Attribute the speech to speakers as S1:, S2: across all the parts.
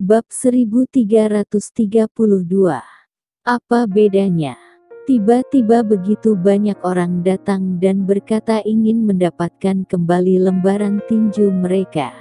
S1: Bab 1332. Apa bedanya? Tiba-tiba begitu banyak orang datang dan berkata ingin mendapatkan kembali lembaran tinju mereka.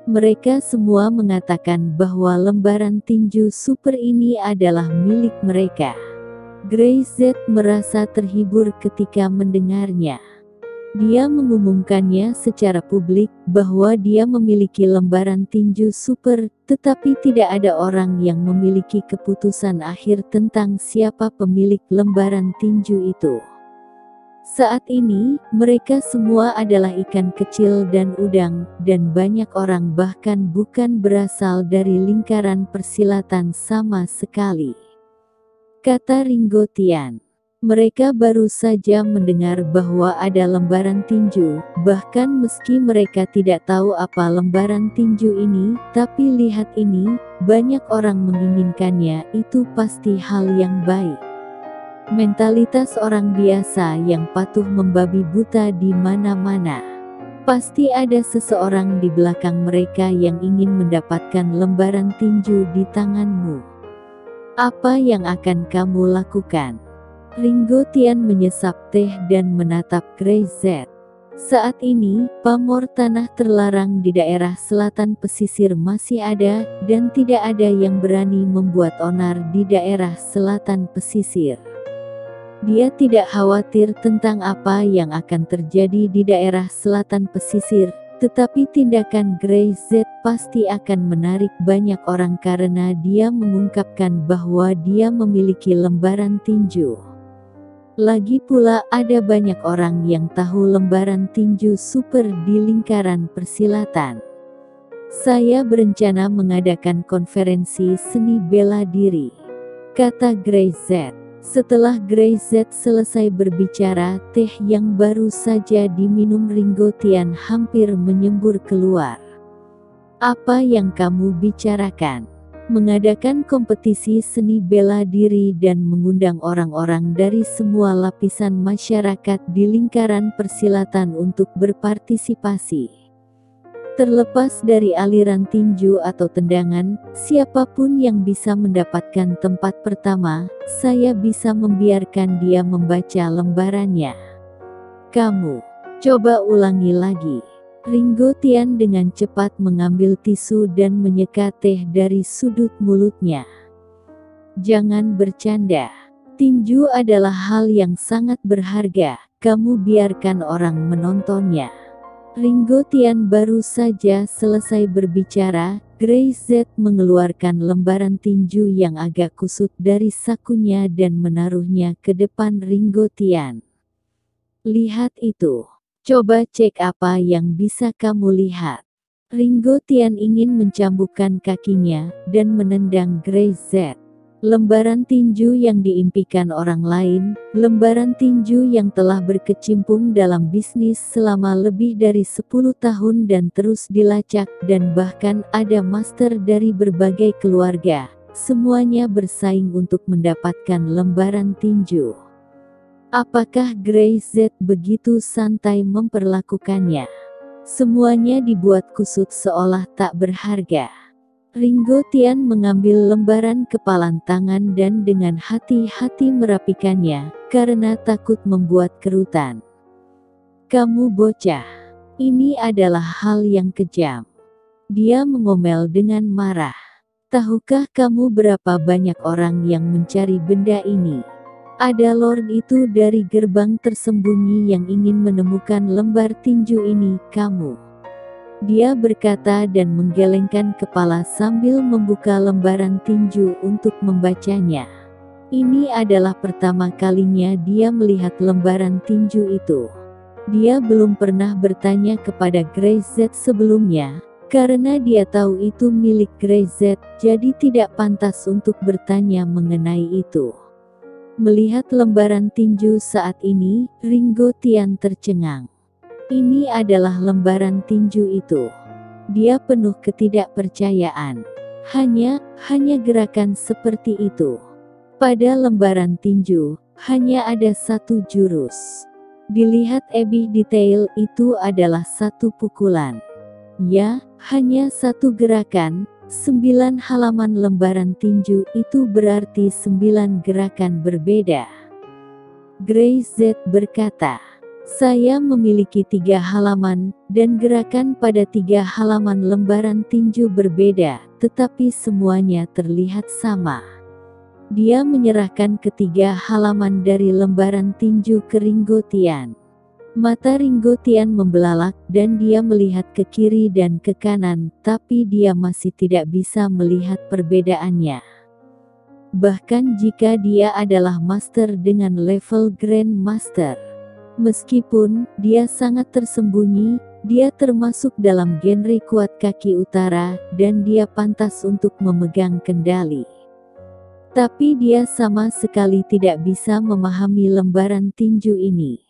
S1: Mereka semua mengatakan bahwa lembaran tinju super ini adalah milik mereka. Greyz merasa terhibur ketika mendengarnya. Dia mengumumkannya secara publik bahwa dia memiliki lembaran tinju super, tetapi tidak ada orang yang memiliki keputusan akhir tentang siapa pemilik lembaran tinju itu. Saat ini, mereka semua adalah ikan kecil dan udang, dan banyak orang bahkan bukan berasal dari lingkaran persilatan sama sekali. Kata Ringo Tian. Mereka baru saja mendengar bahwa ada lembaran tinju, bahkan meski mereka tidak tahu apa lembaran tinju ini, tapi lihat ini, banyak orang menginginkannya, itu pasti hal yang baik. Mentalitas orang biasa yang patuh membabi buta di mana-mana. Pasti ada seseorang di belakang mereka yang ingin mendapatkan lembaran tinju di tanganmu. Apa yang akan kamu lakukan? Ringo Tian menyesap teh dan menatap Greyz. Saat ini, pamor tanah terlarang di daerah selatan pesisir masih ada, dan tidak ada yang berani membuat onar di daerah selatan pesisir. Dia tidak khawatir tentang apa yang akan terjadi di daerah selatan pesisir, tetapi tindakan Greyz pasti akan menarik banyak orang karena dia mengungkapkan bahwa dia memiliki lembaran tinju. Lagi pula ada banyak orang yang tahu lembaran tinju super di lingkaran persilatan. Saya berencana mengadakan konferensi seni bela diri, kata Greyz. Setelah Greyz selesai berbicara, teh yang baru saja diminum Ringo Tian hampir menyembur keluar. Apa yang kamu bicarakan? Mengadakan kompetisi seni bela diri dan mengundang orang-orang dari semua lapisan masyarakat di lingkaran persilatan untuk berpartisipasi. Terlepas dari aliran tinju atau tendangan, siapapun yang bisa mendapatkan tempat pertama, saya bisa membiarkan dia membaca lembarannya. Kamu, coba ulangi lagi. Ringo Tian dengan cepat mengambil tisu dan menyeka teh dari sudut mulutnya. Jangan bercanda. Tinju adalah hal yang sangat berharga, kamu biarkan orang menontonnya. Ringo Tian baru saja selesai berbicara, Greyz mengeluarkan lembaran tinju yang agak kusut dari sakunya dan menaruhnya ke depan Ringo Tian. Lihat itu. Coba cek apa yang bisa kamu lihat. Ringo Tian ingin mencambukkan kakinya, dan menendang Greyz. Lembaran tinju yang diimpikan orang lain, lembaran tinju yang telah berkecimpung dalam bisnis selama lebih dari 10 tahun dan terus dilacak, dan bahkan ada master dari berbagai keluarga. Semuanya bersaing untuk mendapatkan lembaran tinju. Apakah Greyz begitu santai memperlakukannya? Semuanya dibuat kusut seolah tak berharga. Ringo Tian mengambil lembaran kepalan tangan dan dengan hati-hati merapikannya, karena takut membuat kerutan. Kamu bocah. Ini adalah hal yang kejam. Dia mengomel dengan marah. Tahukah kamu berapa banyak orang yang mencari benda ini? Ada lord itu dari gerbang tersembunyi yang ingin menemukan lembar tinju ini, kamu. Dia berkata dan menggelengkan kepala sambil membuka lembaran tinju untuk membacanya. Ini adalah pertama kalinya dia melihat lembaran tinju itu. Dia belum pernah bertanya kepada Greyz sebelumnya, karena dia tahu itu milik Greyz, jadi tidak pantas untuk bertanya mengenai itu. Melihat lembaran tinju saat ini, Ringo Tian tercengang. Ini adalah lembaran tinju itu. Dia penuh ketidakpercayaan. Hanya gerakan seperti itu. Pada lembaran tinju, hanya ada satu jurus. Dilihat lebih detail, itu adalah satu pukulan. Ya, hanya satu gerakan, 9 halaman lembaran tinju itu berarti 9 gerakan berbeda. Grey Z berkata, saya memiliki 3 halaman, dan gerakan pada 3 halaman lembaran tinju berbeda, tetapi semuanya terlihat sama. Dia menyerahkan ketiga halaman dari lembaran tinju ke Ringo Tian. Mata Ringo Tian membelalak dan dia melihat ke kiri dan ke kanan, tapi dia masih tidak bisa melihat perbedaannya. Bahkan jika dia adalah master dengan level Grandmaster. Meskipun dia sangat tersembunyi, dia termasuk dalam genre kuat kaki utara, dan dia pantas untuk memegang kendali. Tapi dia sama sekali tidak bisa memahami lembaran tinju ini.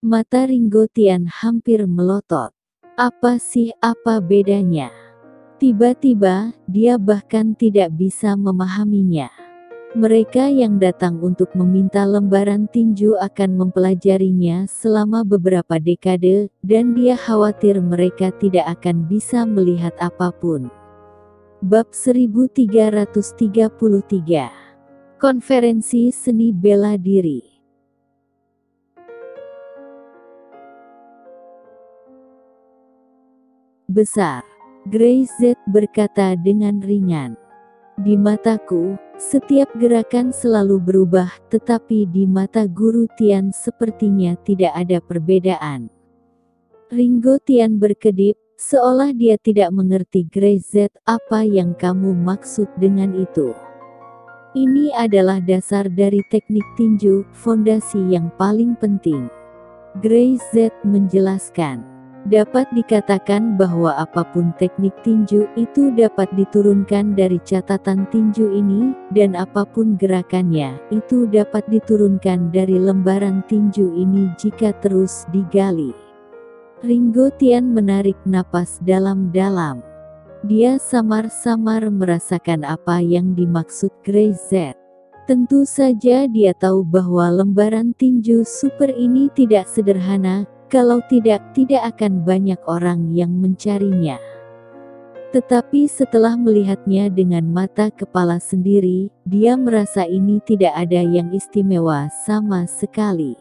S1: Mata Ringo Tian hampir melotot. Apa bedanya? Tiba-tiba, dia bahkan tidak bisa memahaminya. Mereka yang datang untuk meminta lembaran tinju akan mempelajarinya selama beberapa dekade, dan dia khawatir mereka tidak akan bisa melihat apapun. Bab 1333. Konferensi Seni Bela Diri. Besar. Grey Z berkata dengan ringan. Di mataku, setiap gerakan selalu berubah, tetapi di mata Guru Tian sepertinya tidak ada perbedaan. Ringo Tian berkedip, seolah dia tidak mengerti. Grey Z, apa yang kamu maksud dengan itu? Ini adalah dasar dari teknik tinju, fondasi yang paling penting. Grey Z menjelaskan. Dapat dikatakan bahwa apapun teknik tinju itu dapat diturunkan dari catatan tinju ini, dan apapun gerakannya, itu dapat diturunkan dari lembaran tinju ini jika terus digali. Ringo Tian menarik napas dalam-dalam. Dia samar-samar merasakan apa yang dimaksud Grey Z. Tentu saja dia tahu bahwa lembaran tinju super ini tidak sederhana. Kalau tidak akan banyak orang yang mencarinya. Tetapi setelah melihatnya dengan mata kepala sendiri, dia merasa ini tidak ada yang istimewa sama sekali.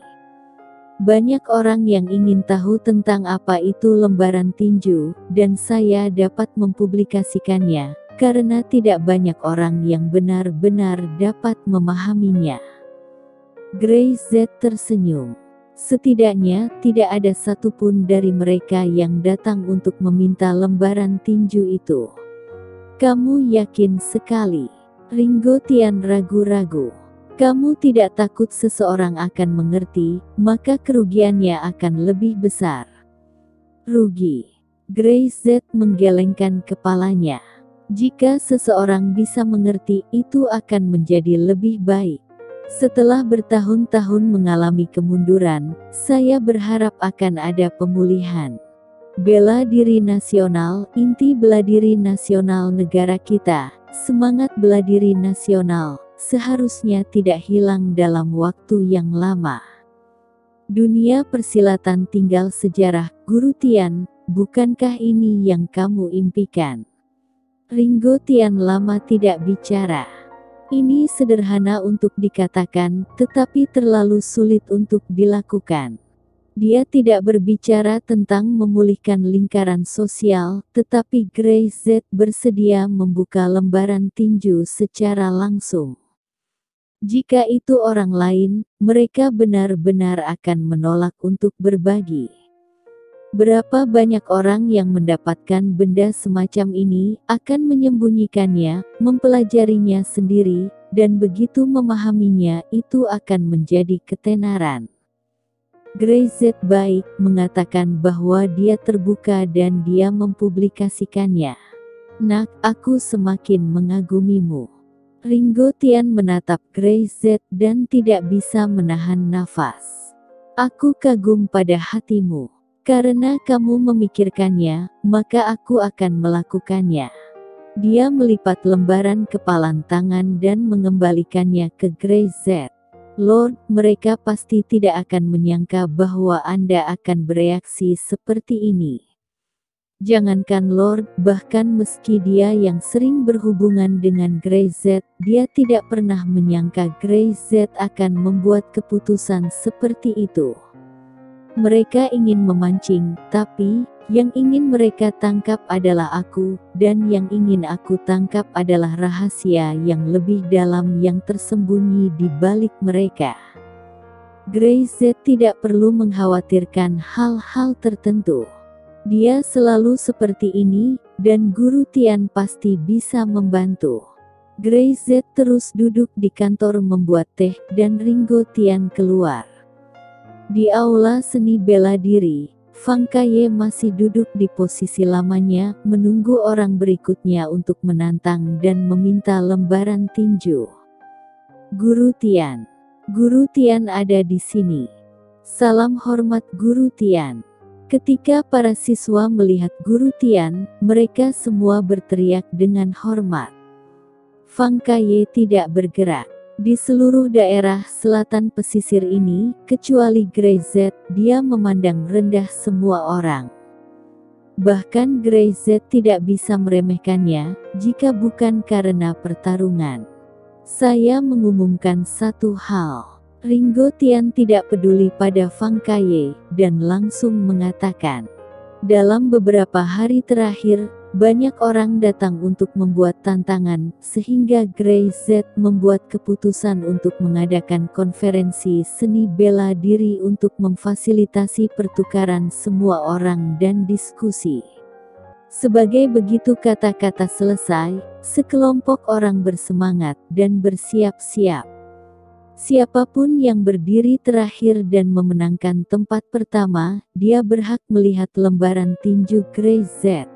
S1: Banyak orang yang ingin tahu tentang apa itu lembaran tinju, dan saya dapat mempublikasikannya, karena tidak banyak orang yang benar-benar dapat memahaminya. Grey Z tersenyum. Setidaknya, tidak ada satupun dari mereka yang datang untuk meminta lembaran tinju itu. Kamu yakin sekali? Ringo Tian ragu-ragu. Kamu tidak takut seseorang akan mengerti, maka kerugiannya akan lebih besar. Rugi. Grey Z menggelengkan kepalanya. Jika seseorang bisa mengerti, itu akan menjadi lebih baik. Setelah bertahun-tahun mengalami kemunduran, saya berharap akan ada pemulihan. Bela diri nasional, inti bela diri nasional negara kita, semangat bela diri nasional, seharusnya tidak hilang dalam waktu yang lama. Dunia persilatan tinggal sejarah, Guru Tian, bukankah ini yang kamu impikan? Ringo Tian lama tidak bicara. Ini sederhana untuk dikatakan, tetapi terlalu sulit untuk dilakukan. Dia tidak berbicara tentang memulihkan lingkaran sosial, tetapi Grey Z bersedia membuka lembaran tinju secara langsung. Jika itu orang lain, mereka benar-benar akan menolak untuk berbagi. Berapa banyak orang yang mendapatkan benda semacam ini, akan menyembunyikannya, mempelajarinya sendiri, dan begitu memahaminya, itu akan menjadi ketenaran. Grey Z baik, mengatakan bahwa dia terbuka dan dia mempublikasikannya. Nak, aku semakin mengagumimu. Ringo Tian menatap Grey Z dan tidak bisa menahan nafas. Aku kagum pada hatimu. Karena kamu memikirkannya, maka aku akan melakukannya. Dia melipat lembaran kepalan tangan dan mengembalikannya ke Grey Z. Lord, mereka pasti tidak akan menyangka bahwa Anda akan bereaksi seperti ini. Jangankan Lord, bahkan meski dia yang sering berhubungan dengan Grey Z, dia tidak pernah menyangka Grey Z akan membuat keputusan seperti itu. Mereka ingin memancing, tapi yang ingin mereka tangkap adalah aku, dan yang ingin aku tangkap adalah rahasia yang lebih dalam yang tersembunyi di balik mereka. Grey Z tidak perlu mengkhawatirkan hal-hal tertentu. Dia selalu seperti ini, dan Guru Tian pasti bisa membantu. Grey Z terus duduk di kantor membuat teh, dan Ringo Tian keluar. Di aula seni bela diri, Fang Kaye masih duduk di posisi lamanya, menunggu orang berikutnya untuk menantang dan meminta lembaran tinju. Guru Tian. Guru Tian ada di sini. Salam hormat Guru Tian. Ketika para siswa melihat Guru Tian, mereka semua berteriak dengan hormat. Fang Kaye tidak bergerak. Di seluruh daerah selatan pesisir ini, kecuali Grey Z, dia memandang rendah semua orang. Bahkan Grey Z tidak bisa meremehkannya, jika bukan karena pertarungan. Saya mengumumkan satu hal. Ringo Tian tidak peduli pada Fang Kaye, dan langsung mengatakan, dalam beberapa hari terakhir, banyak orang datang untuk membuat tantangan, sehingga Grey Z membuat keputusan untuk mengadakan konferensi seni bela diri untuk memfasilitasi pertukaran semua orang dan diskusi. Sebagai begitu kata-kata selesai, sekelompok orang bersemangat dan bersiap-siap. Siapapun yang berdiri terakhir dan memenangkan tempat pertama, dia berhak melihat lembaran tinju Grey Z.